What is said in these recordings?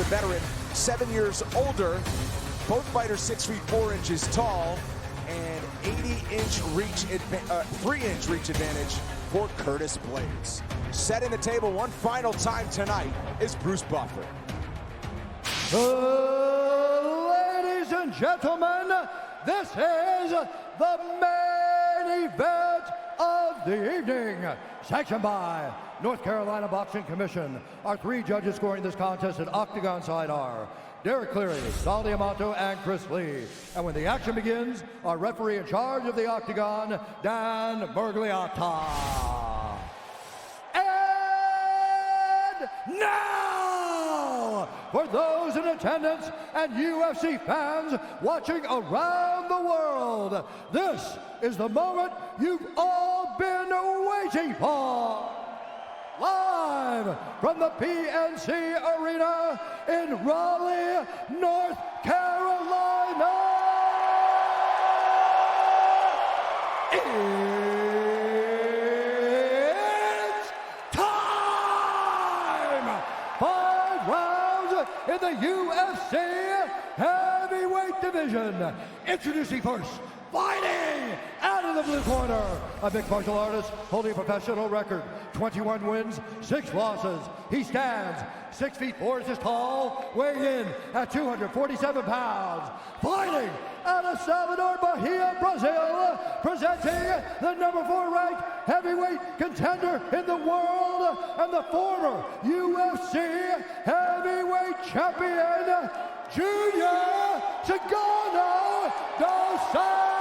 veteran, 7 years older. Both fighters 6 feet 4 inches tall, and 3-inch reach advantage for Curtis Blades. Setting the table one final time tonight is Bruce Buffer. Ladies and gentlemen, this is the main event of the evening. Sanctioned by North Carolina Boxing Commission. Our 3 judges scoring this contest at Octagon side are Derek Cleary, Sal Diamato, and Chris Lee. And when the action begins, our referee in charge of the Octagon, Dan Bergliata. And now, for those in attendance and UFC fans watching around the world, this is the moment you've all been waiting for. Live from the PNC Arena in Raleigh, North Carolina, it's time! 5 rounds in the UFC heavyweight division. Introducing first, fighting out of the blue corner, a mixed martial artist holding a professional record, 21 wins, 6 losses. He stands 6 feet 4 inches tall, weighing in at 247 pounds. Fighting out of Salvador Bahia, Brazil, presenting the number 4 ranked heavyweight contender in the world and the former UFC heavyweight champion, Junior Cigano dos Santos.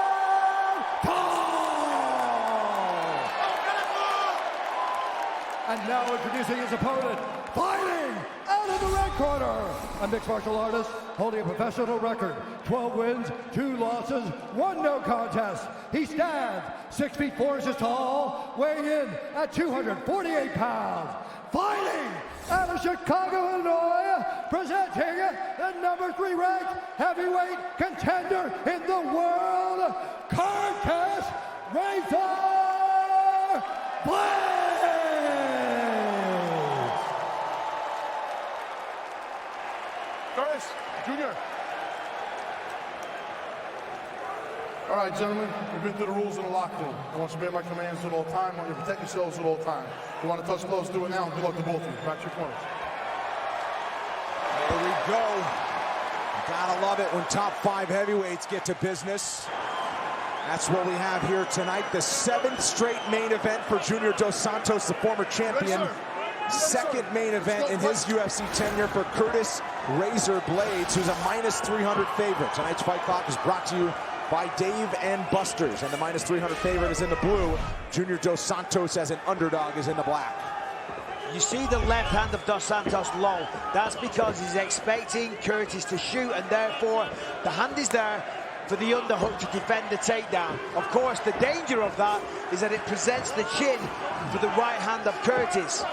And now introducing his opponent, fighting out of the red corner, a mixed martial artist holding a professional record, 12 wins, 2 losses, 1 no contest. He stands 6 feet 4 inches tall, weighing in at 248 pounds. Fighting out of Chicago, Illinois, presenting the number 3 ranked heavyweight contender in the world, Curtis Razor Blades. Curtis, Junior. All right, gentlemen, we've been through the rules in the locker room. I want you to obey my commands at all time. I want you to protect yourselves at all time. If you want to touch close, do it now. Good luck to both of you. Back to your corners. There we go. Gotta love it when top 5 heavyweights get to business. That's what we have here tonight. The 7th straight main event for Junior Dos Santos, the former champion. Second main event in his UFC tenure for Curtis Razor Blades, who's a minus 300 favorite. Tonight's Fight Clock is brought to you by Dave and Buster's, and the minus 300 favorite is in the blue. Junior Dos Santos as an underdog is in the black. You see the left hand of Dos Santos low. That's because he's expecting Curtis to shoot, and therefore the hand is there for the underhook to defend the takedown. Of course, the danger of that is that it presents the chin for the right hand of Curtis.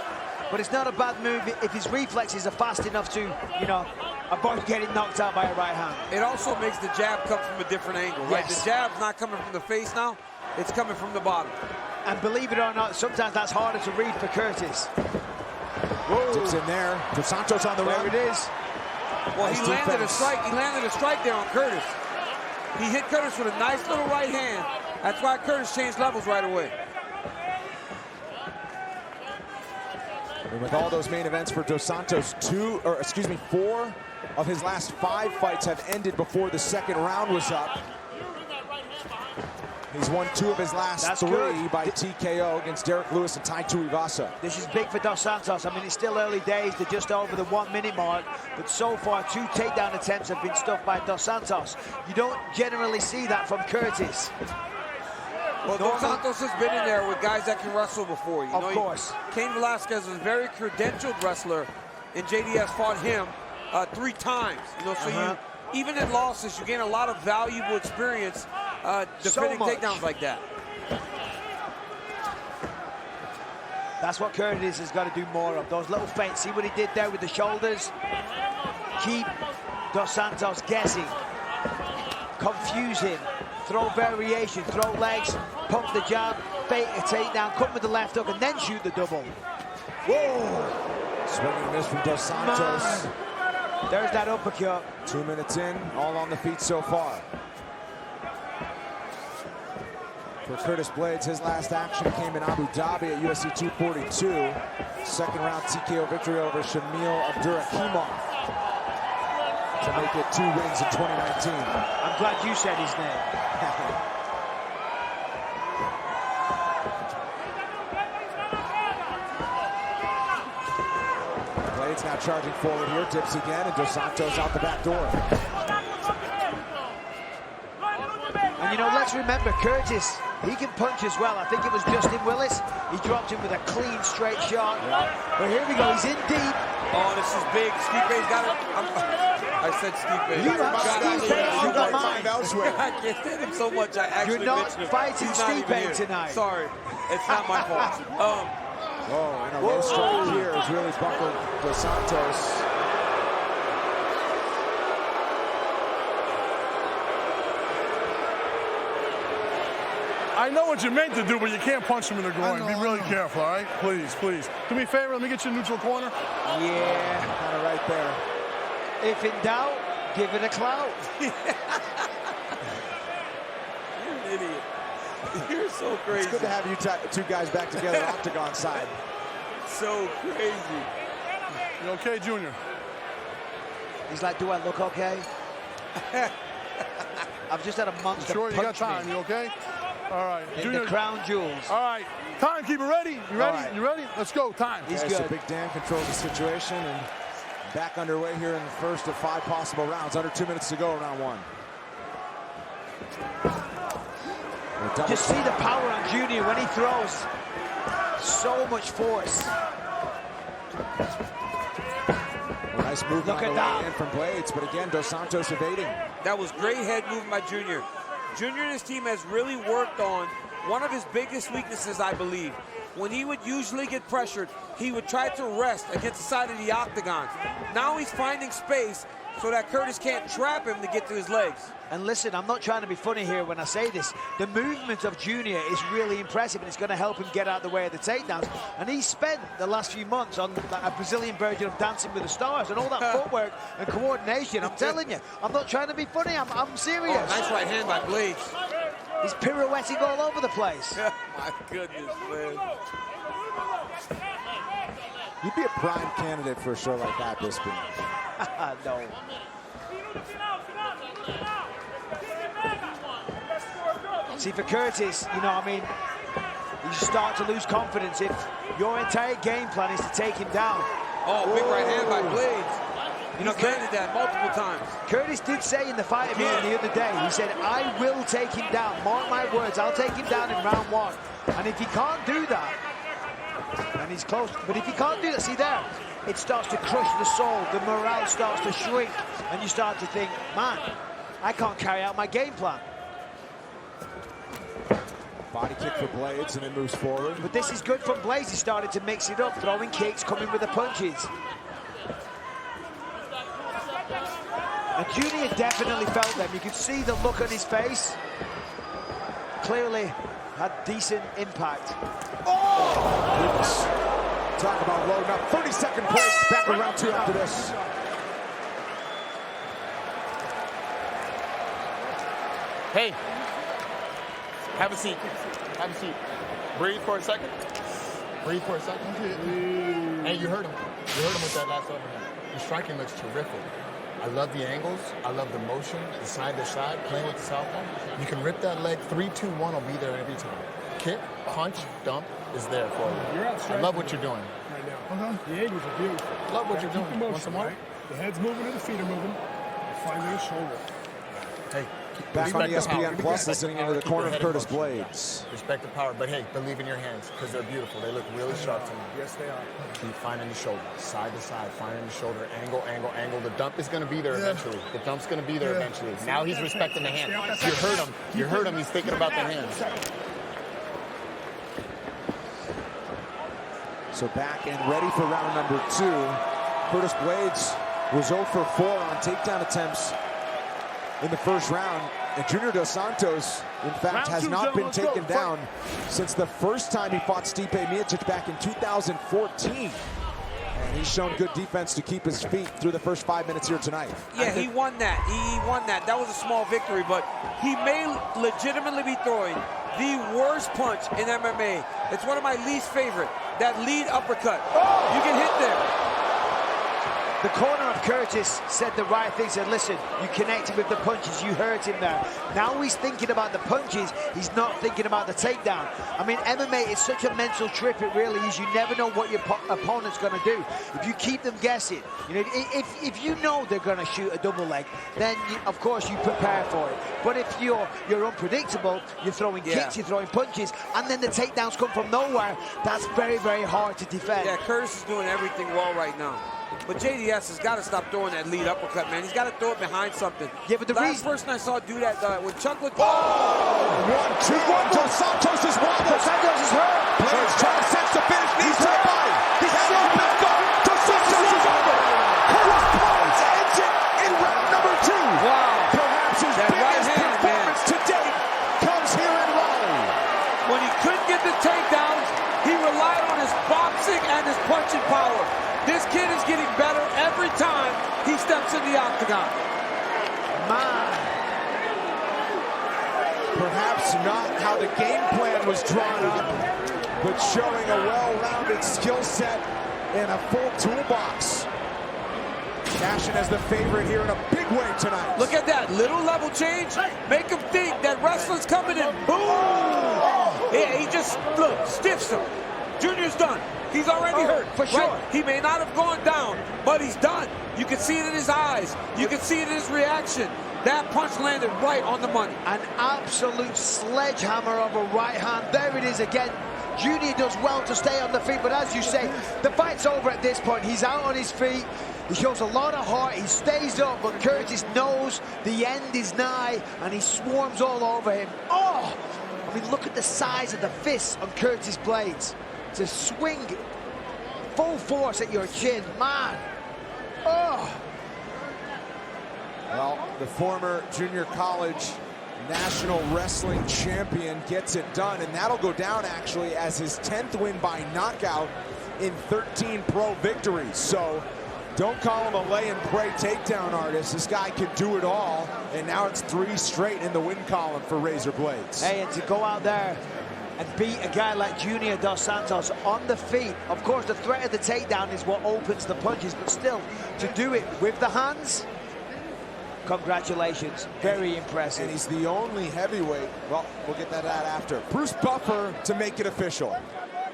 But it's not a bad move if his reflexes are fast enough to, you know, avoid getting knocked out by a right hand. It also makes the jab come from a different angle, right? Yes. The jab's not coming from the face now, it's coming from the bottom. And believe it or not, sometimes that's harder to read for Curtis. Whoa. Dips in there. Dos Santos on the run. There it is. Well, nice he landed defense. a strike. He landed a strike there on Curtis. He hit Curtis with a nice little right hand. That's why Curtis changed levels right away. And with all those main events for Dos Santos, 4 of his last 5 fights have ended before the second round was up. He's won 2 of his last 3 by TKO against Derek Lewis and Tai Tuivasa. This is big for Dos Santos. I mean, it's still early days. They're just over the 1-minute mark. But so far, 2 takedown attempts have been stuffed by Dos Santos. You don't generally see that from Curtis. Well, Dos Santos has been in there with guys that can wrestle before. You know, of course. Cain Velasquez is a very credentialed wrestler, and JDS fought him 3 times. You know, so you, even in losses, you gain a lot of valuable experience defending takedowns like that. That's what Curtis has got to do more of. Those little feints. See what he did there with the shoulders? Keep Dos Santos guessing. Confuse him. Throw variation. Throw legs. Pump the jab. Fake a takedown. Come with the left hook and then shoot the double. Whoa! Swing and miss from Dos Santos. There's that uppercut. 2 minutes in, all on the feet so far. For Curtis Blades, his last action came in Abu Dhabi at UFC 242. Second round TKO victory over Shamil Abdurakhimov to make it 2 wins in 2019. I'm glad you said his name. Blades now charging forward here, dips again, and Dos Santos out the back door. And you know, let's remember, Curtis, he can punch as well. I think it was Justin Willis. He dropped him with a clean, straight shot. But here we go, he's in deep. Oh, this is big. Stipe's got it. I said Stipe. You have Stipe, you got mine. Elsewhere. I can't stand him so much. I actually You're not mentioned him. fighting He's not even Stipe here. tonight. Sorry, it's not my fault. Whoa, and a low strike here has really buckled Dos Santos. I know what you meant to do, but you can't punch him in the groin. Be really careful, all right? Please, please. Do me a favor, let me get you a neutral corner. Yeah. Kind of right there. If in doubt, give it a clout. You're an idiot. You're so crazy. It's good to have you two guys back together, octagon side. So crazy. You okay, Junior? He's like, do I look okay? I've just had a monster Sure, you got punch time. me You okay? All right. in Junior. the crown jewels. All right. Timekeeper ready? You ready? All right. You ready? Let's go. Time. He's Okay, so good. Big Dan controls the situation and back underway here in the first of 5 possible rounds. Under 2 minutes to go, round 1. Just see the power on Junior when he throws. So much force. Nice movement Look on at the that. way in from Blades, but again, Dos Santos evading. That was great head movement by Junior. Junior and his team has really worked on one of his biggest weaknesses, I believe. When he would usually get pressured, he would try to rest against the side of the octagon. Now he's finding space so that Curtis can't trap him to get to his legs. And listen, I'm not trying to be funny here when I say this. The movement of Junior is really impressive, and it's going to help him get out of the way of the takedowns. And he's spent the last few months on a Brazilian version of Dancing with the Stars and all that footwork and coordination. I'm telling you, I'm not trying to be funny. I'm serious. Oh, nice right hand by Blades. He's pirouetting all over the place. My goodness, man. You'd be a prime candidate for a show like that, Bisping. No. See, for Curtis, you know, I mean, you start to lose confidence if your entire game plan is to take him down. Oh, big right hand by Blades. You know, He's landed that multiple times. Curtis did say in the fight of him the other day, he said, I will take him down. Mark my words, I'll take him down in round 1. And if he can't do that, and he's close, but if he can't do that, see there, it starts to crush the soul, the morale starts to shrink, and you start to think, man, I can't carry out my game plan. Body kick for Blades and then moves forward. But this is good from Blades. He started to mix it up, throwing kicks, coming with the punches. And Junior definitely felt them. You could see the look on his face. Clearly had decent impact. Oh! Goodness. Talk about loading up. 30-second break. Back in round 2 after this. Hey, have a seat. Have a seat. Breathe for a second. Breathe for a second. Hey, you heard him. You heard him with that last overhand. The striking looks terrific. I love the angles. I love the motion, the side to side, playing with the southpaw. You can rip that leg. 3-2-1 will be there every time. Kick, punch, dump is there for you. You're I love what you're doing. right now. The angles are beautiful. Love what Gotta you're keep doing. the Want motion, some more? right? The head's moving and the feet are moving. Finally, a shoulder. Hey, Back on respect the power. ESPN Plus, listening into the Keep corner your of head in Curtis motion. Blades. Respect the power, but hey, believe in your hands because they're beautiful. They look really sharp to me. Yes, they are. Keep finding the shoulder, side to side, finding the shoulder, angle, angle, angle. The dump is going to be there eventually. The dump's going to be there eventually. Now he's respecting the hand. You heard him. You heard him. He's thinking about the hands. So back and ready for round number 2. Curtis Blades was 0 for 4 on takedown attempts in the first round. And Junior Dos Santos, in fact, has not been taken down since the first time he fought Stipe Miocic back in 2014. And he's shown good defense to keep his feet through the first 5 minutes here tonight. Yeah, he won that. He won that. That was a small victory, but he may legitimately be throwing the worst punch in MMA. It's one of my least favorite. That lead uppercut. You can hit there. The corner of Curtis said the right thing, said, listen, you connected with the punches, you hurt him there. Now he's thinking about the punches, he's not thinking about the takedown. I mean, MMA is such a mental trip, it really is. You never know what your opponent's gonna do. If you keep them guessing, you know, if you know they're gonna shoot a double leg, then of course you prepare for it. But if you're unpredictable, you're throwing kicks, you're throwing punches, and then the takedowns come from nowhere, that's very, very hard to defend. Yeah, Curtis is doing everything well right now. But JDS has got to stop throwing that lead uppercut, man. He's got to throw it behind something. Yeah, but the last person I saw do that when Chuck looked. Oh! 1, 2, 1. Dos Santos is wobbled. Dos Santos is hurt. Blades trying to sense the finish. Knees to the body. He's slow back up. Dos Santos is over. Curtis Blades ends it in round number 2. Wow. Perhaps his biggest performance to date comes here in Raleigh. When he couldn't get the takedowns, he relied on his boxing and his punching power. This kid is getting better every time he steps in the octagon. Man. Perhaps not how the game plan was drawn up, but showing a well-rounded skill set and a full toolbox. Cashing as the favorite here in a big way tonight. Look at that little level change. Make him think that wrestling's coming in. Boom! Yeah, he just, look, stiffs him. Junior's done. He's already hurt. For sure. Right? He may not have gone down, but he's done. You can see it in his eyes. You can see it in his reaction. That punch landed right on the money. An absolute sledgehammer of a right hand. There it is again. Junior does well to stay on the feet, but as you say, the fight's over at this point. He's out on his feet. He shows a lot of heart. He stays up, but Curtis knows the end is nigh, and he swarms all over him. Oh! I mean, look at the size of the fists on Curtis Blades. To swing full force at your chin, man. Oh! Well, the former junior college national wrestling champion gets it done, and that'll go down actually as his 10th win by knockout in 13 pro victories. So don't call him a lay and pray takedown artist. This guy can do it all, and now it's 3 straight in the win column for Razor Blades. Hey, and to go out there and beat a guy like Junior Dos Santos on the feet. Of course, the threat of the takedown is what opens the punches, but still, to do it with the hands, congratulations. Very impressive. And he's the only heavyweight. Well, we'll get that out after. Bruce Buffer to make it official.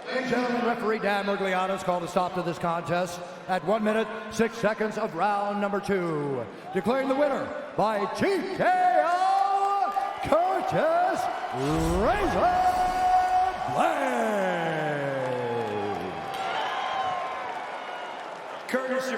Ladies and gentlemen, referee Dan Murgliano has called a stop to this contest at 1 minute, 6 seconds of round number 2. Declaring the winner by TKO, Curtis Razor Blades. Curtis,